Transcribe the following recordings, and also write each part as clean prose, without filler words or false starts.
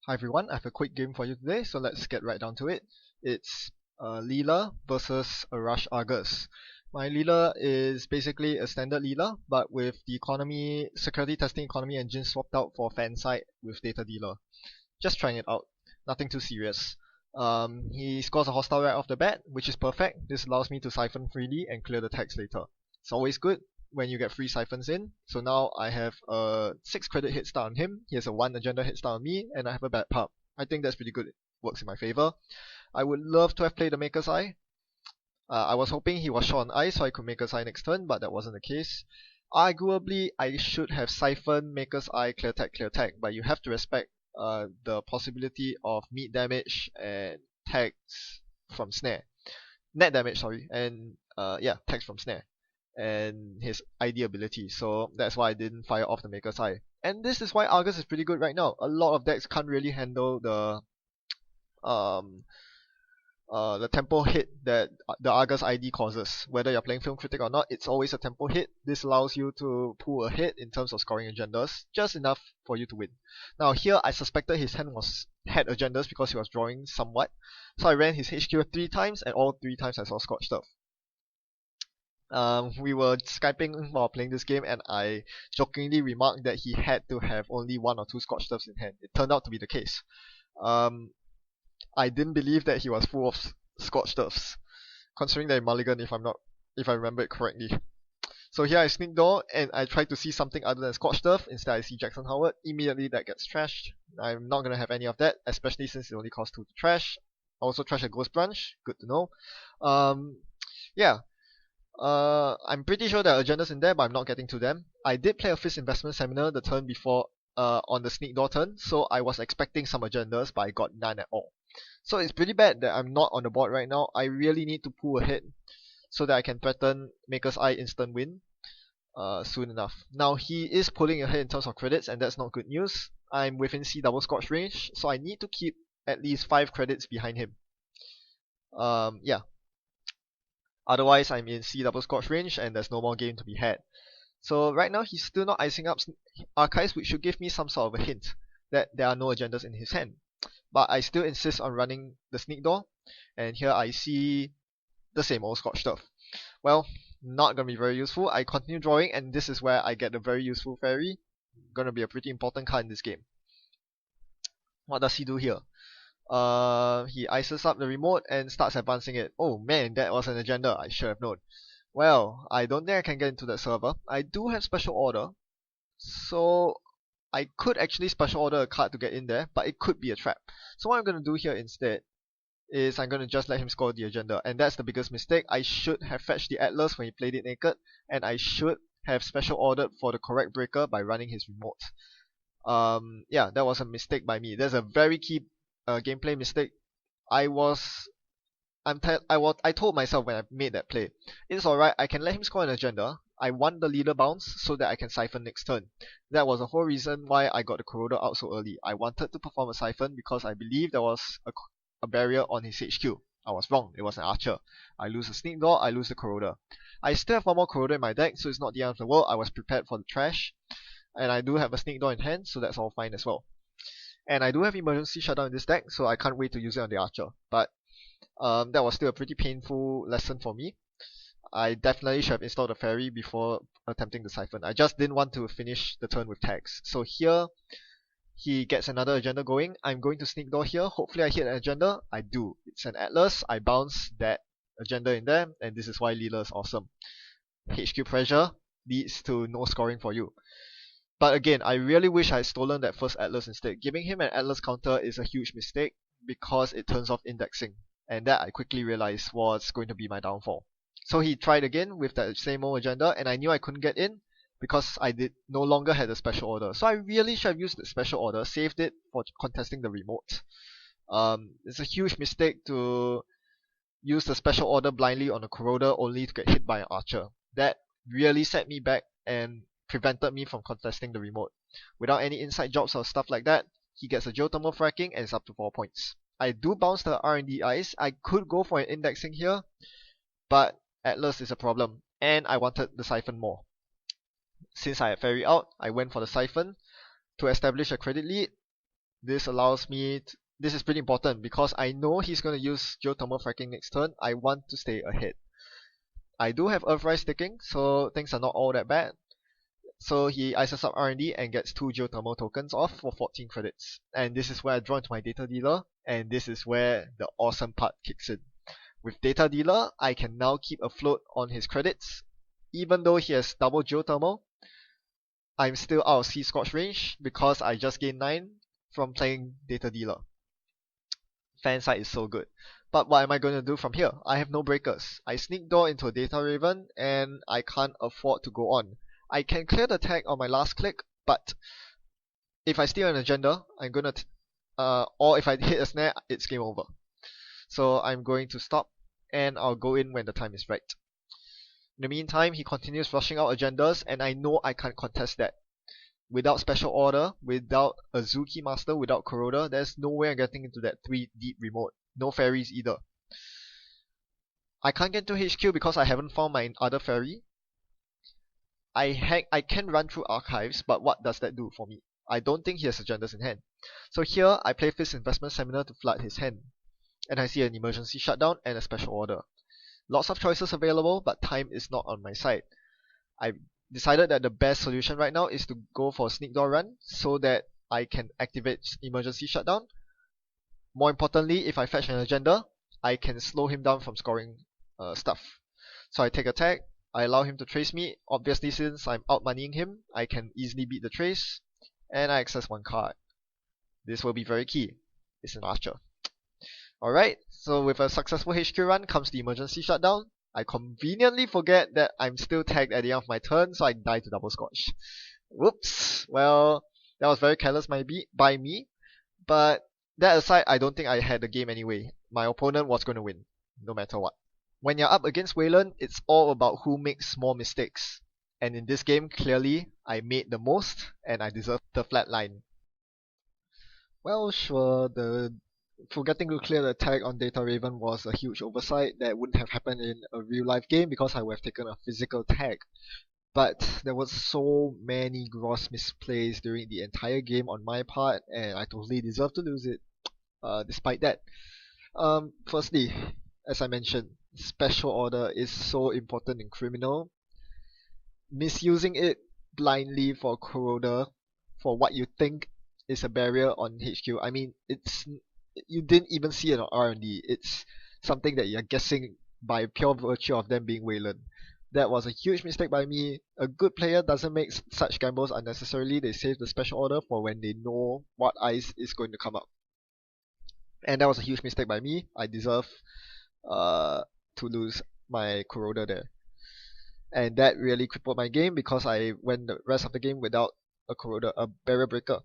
Hi everyone, I have a quick game for you today, so let's get right down to it. It's Leela versus a Rush Argus. My Leela is basically a standard Leela, but with the security testing economy engine swapped out for fan side with data dealer. Just trying it out, nothing too serious. He scores a hostile right off the bat, which is perfect. This allows me to siphon freely and clear the tags later. It's always good when you get free siphons in. So now I have a 6 credit hit start on him, he has a 1 agenda hit start on me, and I have a bad pub. I think that's pretty good, it works in my favor. I would love to have played the Maker's Eye. I was hoping he was short on ice so I could Maker's Eye next turn, but that wasn't the case. Arguably, I should have siphoned Maker's Eye, clear tag, but you have to respect the possibility of meat damage and tags from snare. Net damage, sorry, and tags from snare and his ID ability, so that's why I didn't fire off the Maker's Eye. And this is why Argus is pretty good right now. A lot of decks can't really handle the tempo hit that the Argus ID causes. Whether you're playing Film Critic or not, it's always a tempo hit. This allows you to pull ahead in terms of scoring agendas, just enough for you to win. Now here, I suspected his hand had agendas because he was drawing somewhat, so I ran his HQ 3 times, and all 3 times I saw Scorched Earth. We were Skyping while playing this game, and I jokingly remarked that he had to have only 1 or 2 Scorched Earths in hand. It turned out to be the case. I didn't believe that he was full of Scorched Earths, considering that he mulliganed if I remember it correctly. So here I sneak door, and I try to see something other than Scorched Earth. Instead I see Jackson Howard. Immediately that gets trashed. I'm not gonna have any of that, especially since it only costs 2 to trash. I also trash a Ghost Branch, good to know. I'm pretty sure there are agendas in there, but I'm not getting to them. I did play a Fist Investment Seminar the turn before on the sneak door turn, so I was expecting some agendas, but I got none at all. So it's pretty bad that I'm not on the board right now. I really need to pull ahead so that I can threaten Maker's Eye instant win soon enough. Now he is pulling ahead in terms of credits, and that's not good news. I'm within C double Scorch range, so I need to keep at least 5 credits behind him. Otherwise, I'm in C double Scorch range and there's no more game to be had. So right now, he's still not icing up Archives, which should give me some sort of a hint that there are no agendas in his hand. But I still insist on running the Sneak Door, and here I see the same old Scorched Earth. Well, not gonna be very useful. I continue drawing, and this is where I get the very useful fairy. Gonna be a pretty important card in this game. What does he do here? He ices up the remote and starts advancing it. Oh man, that was an agenda, I should have known. Well, I don't think I can get into that server. I do have special order, so I could actually special order a card to get in there, but it could be a trap. So what I'm going to do here instead is I'm going to just let him score the agenda, and that's the biggest mistake. I should have fetched the Atlas when he played it naked, and I should have special ordered for the correct breaker by running his remote. That was a mistake by me. There's a very key gameplay mistake. I told myself when I made that play, it's alright, I can let him score an agenda. I want the leader bounce so that I can siphon next turn. That was the whole reason why I got the Corroder out so early. I wanted to perform a siphon because I believed there was a barrier on his HQ. I was wrong, it was an archer. I lose the Sneak Door, I lose the Corroder. I still have 1 more Corroder in my deck, so it's not the end of the world. I was prepared for the trash. And I do have a Sneak Door in hand, so that's all fine as well. And I do have Emergency Shutdown in this deck, so I can't wait to use it on the Archer. But that was still a pretty painful lesson for me. I definitely should have installed a Fairy before attempting the Siphon. I just didn't want to finish the turn with tags. So here, he gets another agenda going. I'm going to Sneak Door here. Hopefully I hit an agenda. I do. It's an Atlas. I bounce that agenda in there, and this is why Leela is awesome. HQ pressure leads to no scoring for you. But again, I really wish I had stolen that first Atlas instead. Giving him an Atlas counter is a huge mistake because it turns off indexing. And that I quickly realized was going to be my downfall. So he tried again with that same old agenda, and I knew I couldn't get in because I no longer had a special order. So I really should have used the special order, saved it for contesting the remote. It's a huge mistake to use the special order blindly on a Corroder only to get hit by an archer. That really set me back and prevented me from contesting the remote. Without any inside jobs or stuff like that, he gets a geothermal fracking and it's up to 4 points. I do bounce the R&D ice. I could go for an indexing here, but Atlas is a problem, and I wanted the Siphon more. Since I had Fairy out, I went for the Siphon to establish a credit lead. This allows me to, this is pretty important because I know he's going to use geothermal fracking next turn. I want to stay ahead. I do have Earthrise sticking, so things are not all that bad. So he ices up R&D and gets 2 geothermal tokens off for 14 credits. And this is where I draw into my data dealer, and this is where the awesome part kicks in. With data dealer, I can now keep afloat on his credits. Even though he has double geothermal, I'm still out of sea scorch range because I just gained 9 from playing data dealer. Fan side is so good. But what am I going to do from here? I have no breakers. I sneak door into a data raven and I can't afford to go on. I can clear the tag on my last click, but if I steal an agenda, I'm gonna or if I hit a snare, it's game over. So I'm going to stop and I'll go in when the time is right. In the meantime, he continues flushing out agendas and I know I can't contest that. Without special order, without a Zuki Master, without Corroder, there's no way I'm getting into that 3 deep remote. No ferries either. I can't get to HQ because I haven't found my other ferry. I can run through archives, but what does that do for me? I don't think he has agendas in hand. So here, I play Fist Investment Seminar to flood his hand. And I see an emergency shutdown and a special order. Lots of choices available, but time is not on my side. I decided that the best solution right now is to go for a sneak door run so that I can activate emergency shutdown. More importantly, if I fetch an agenda, I can slow him down from scoring stuff. So I take a tag, I allow him to trace me. Obviously, since I'm out moneying him, I can easily beat the trace, and I access 1 card. This will be very key. It's an archer. Alright, so with a successful HQ run comes the emergency shutdown. I conveniently forget that I'm still tagged at the end of my turn, so I die to double scorch. Whoops. Well, that was very careless by me, but that aside, I don't think I had the game anyway. My opponent was going to win, no matter what. When you're up against Wayland, it's all about who makes more mistakes. And in this game, clearly, I made the most, and I deserve the flat line. Well, sure, forgetting to clear the tag on Data Raven was a huge oversight that wouldn't have happened in a real life game because I would have taken a physical tag. But there was so many gross misplays during the entire game on my part, and I totally deserve to lose it. Despite that, firstly, as I mentioned, special order is so important in criminal. Misusing it blindly for Corroder for what you think is a barrier on HQ. I mean, you didn't even see it on R&D. It's something that you're guessing by pure virtue of them being Wayland. That was a huge mistake by me. A good player doesn't make such gambles unnecessarily. They save the special order for when they know what ice is going to come up. And that was a huge mistake by me. I deserve to lose my Corroder there. And that really crippled my game because I went the rest of the game without a Corroder, a barrier breaker.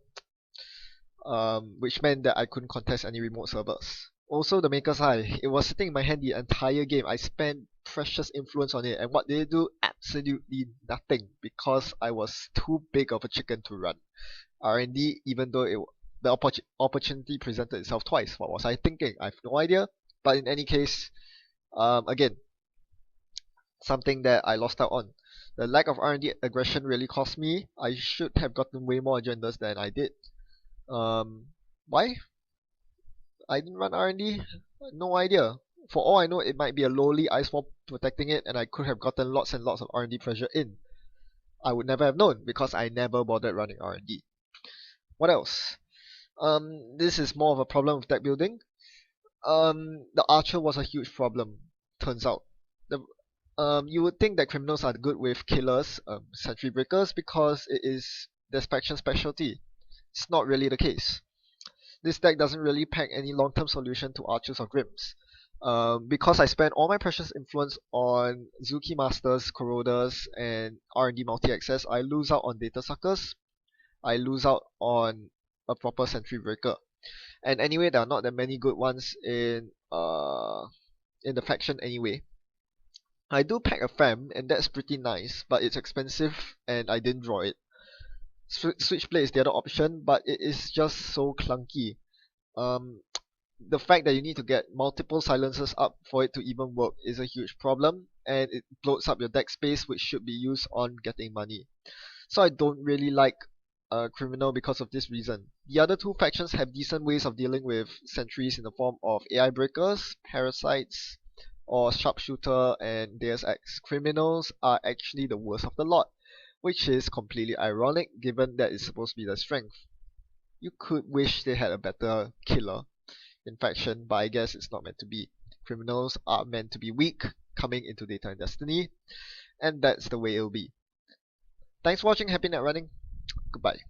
Which meant that I couldn't contest any remote servers. Also, the Maker's Eye. It was sitting in my hand the entire game. I spent precious influence on it, and what did it do? Absolutely nothing, because I was too big of a chicken to run. R&D, even though the opportunity presented itself twice. What was I thinking? I have no idea. But in any case, again, something that I lost out on. The lack of R&D aggression really cost me. I should have gotten way more agendas than I did. Why? I didn't run R&D? No idea. For all I know, it might be a lowly ice wall protecting it, and I could have gotten lots and lots of R&D pressure in. I would never have known, because I never bothered running R&D. What else? This is more of a problem with deck building. The archer was a huge problem, turns out. You would think that criminals are good with killers, sentry breakers, because it is their faction specialty. It's not really the case. This deck doesn't really pack any long-term solution to Archers or Grims. Because I spent all my precious influence on Zuki Masters, Corroders, and R&D multi-access, I lose out on Data Suckers. I lose out on a proper Sentry Breaker. And anyway, there are not that many good ones in the faction anyway. I do pack a Fam, and that's pretty nice, but it's expensive, and I didn't draw it. Switchblade is the other option, but it is just so clunky. The fact that you need to get multiple silencers up for it to even work is a huge problem, and it bloats up your deck space, which should be used on getting money. So I don't really like a criminal because of this reason. The other two factions have decent ways of dealing with sentries in the form of AI breakers, parasites, or sharpshooter and Deus Ex. Criminals are actually the worst of the lot, which is completely ironic given that it's supposed to be their strength. You could wish they had a better killer in faction, but I guess it's not meant to be. Criminals are meant to be weak, coming into Data and Destiny, and that's the way it'll be. Thanks for watching, happy net running, goodbye.